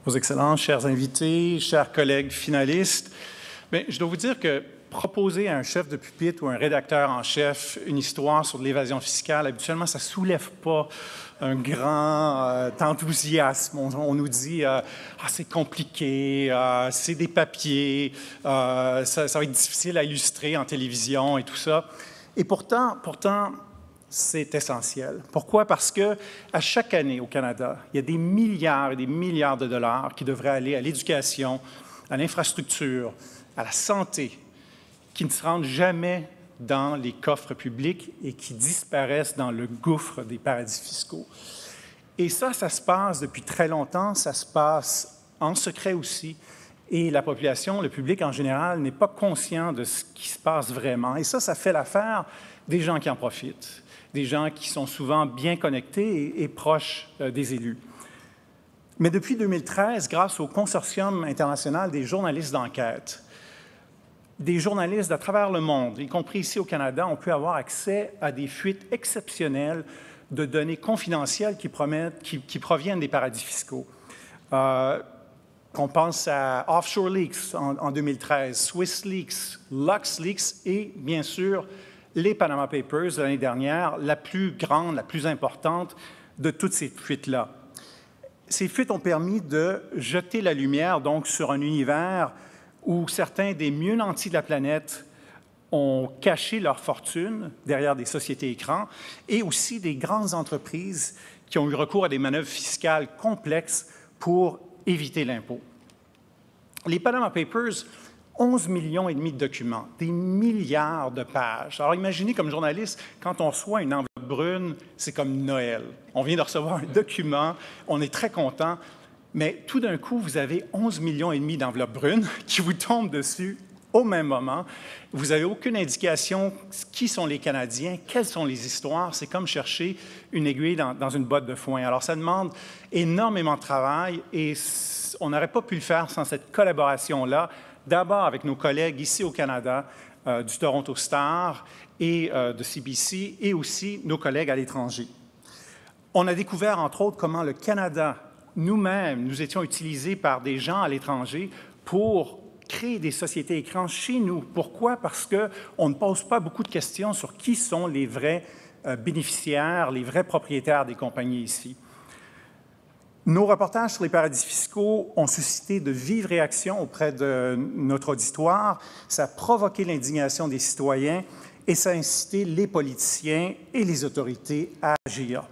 Vos Excellences, chers invités, chers collègues finalistes, bien, je dois vous dire que proposer à un chef de pupitre ou un rédacteur en chef une histoire sur l'évasion fiscale, habituellement, ça ne soulève pas un grand enthousiasme. On nous dit c'est compliqué, c'est des papiers, ça va être difficile à illustrer en télévision et tout ça. Et pourtant, c'est essentiel. Pourquoi? Parce qu'à chaque année au Canada, il y a des milliards et des milliards de dollars qui devraient aller à l'éducation, à l'infrastructure, à la santé, qui ne se rendent jamais dans les coffres publics et qui disparaissent dans le gouffre des paradis fiscaux. Et ça se passe depuis très longtemps, ça se passe en secret aussi, et la population, le public en général, n'est pas conscient de ce qui se passe vraiment. Et ça fait l'affaire des gens qui en profitent, des gens qui sont souvent bien connectés et proches des élus. Mais depuis 2013, grâce au Consortium international des journalistes d'enquête, des journalistes à travers le monde, y compris ici au Canada, on peut avoir accès à des fuites exceptionnelles de données confidentielles qui proviennent des paradis fiscaux. Qu'on pense à Offshore Leaks en 2013, Swiss Leaks, Lux Leaks et, bien sûr, les Panama Papers de l'année dernière, la plus grande, la plus importante de toutes ces fuites-là. Ces fuites ont permis de jeter la lumière donc sur un univers où certains des mieux nantis de la planète ont caché leur fortune derrière des sociétés écrans et aussi des grandes entreprises qui ont eu recours à des manœuvres fiscales complexes pour éviter l'impôt. Les Panama Papers, 11,5 millions de documents, des milliards de pages. Alors imaginez comme journaliste, quand on reçoit une enveloppe brune, c'est comme Noël. On vient de recevoir un document, on est très content, mais tout d'un coup, vous avez 11,5 millions d'enveloppes brunes qui vous tombent dessus au même moment. Vous n'avez aucune indication qui sont les Canadiens, quelles sont les histoires. C'est comme chercher une aiguille dans une botte de foin. Alors, ça demande énormément de travail et on n'aurait pas pu le faire sans cette collaboration-là, d'abord avec nos collègues ici au Canada, du Toronto Star et de CBC, et aussi nos collègues à l'étranger. On a découvert, entre autres, comment le Canada, nous-mêmes, nous étions utilisés par des gens à l'étranger pour créer des sociétés écrans chez nous. Pourquoi? Parce qu'on ne pose pas beaucoup de questions sur qui sont les vrais bénéficiaires, les vrais propriétaires des compagnies ici. Nos reportages sur les paradis fiscaux ont suscité de vives réactions auprès de notre auditoire. Ça a provoqué l'indignation des citoyens et ça a incité les politiciens et les autorités à agir.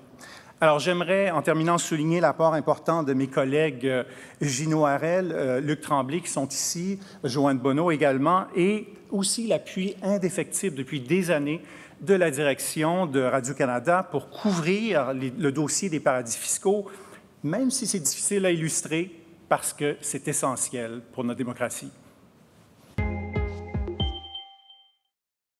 Alors, j'aimerais, en terminant, souligner l'apport important de mes collègues Gino Harel, Luc Tremblay, qui sont ici, Joanne Bonneau également, et aussi l'appui indéfectible depuis des années de la direction de Radio-Canada pour couvrir le dossier des paradis fiscaux, même si c'est difficile à illustrer, parce que c'est essentiel pour notre démocratie.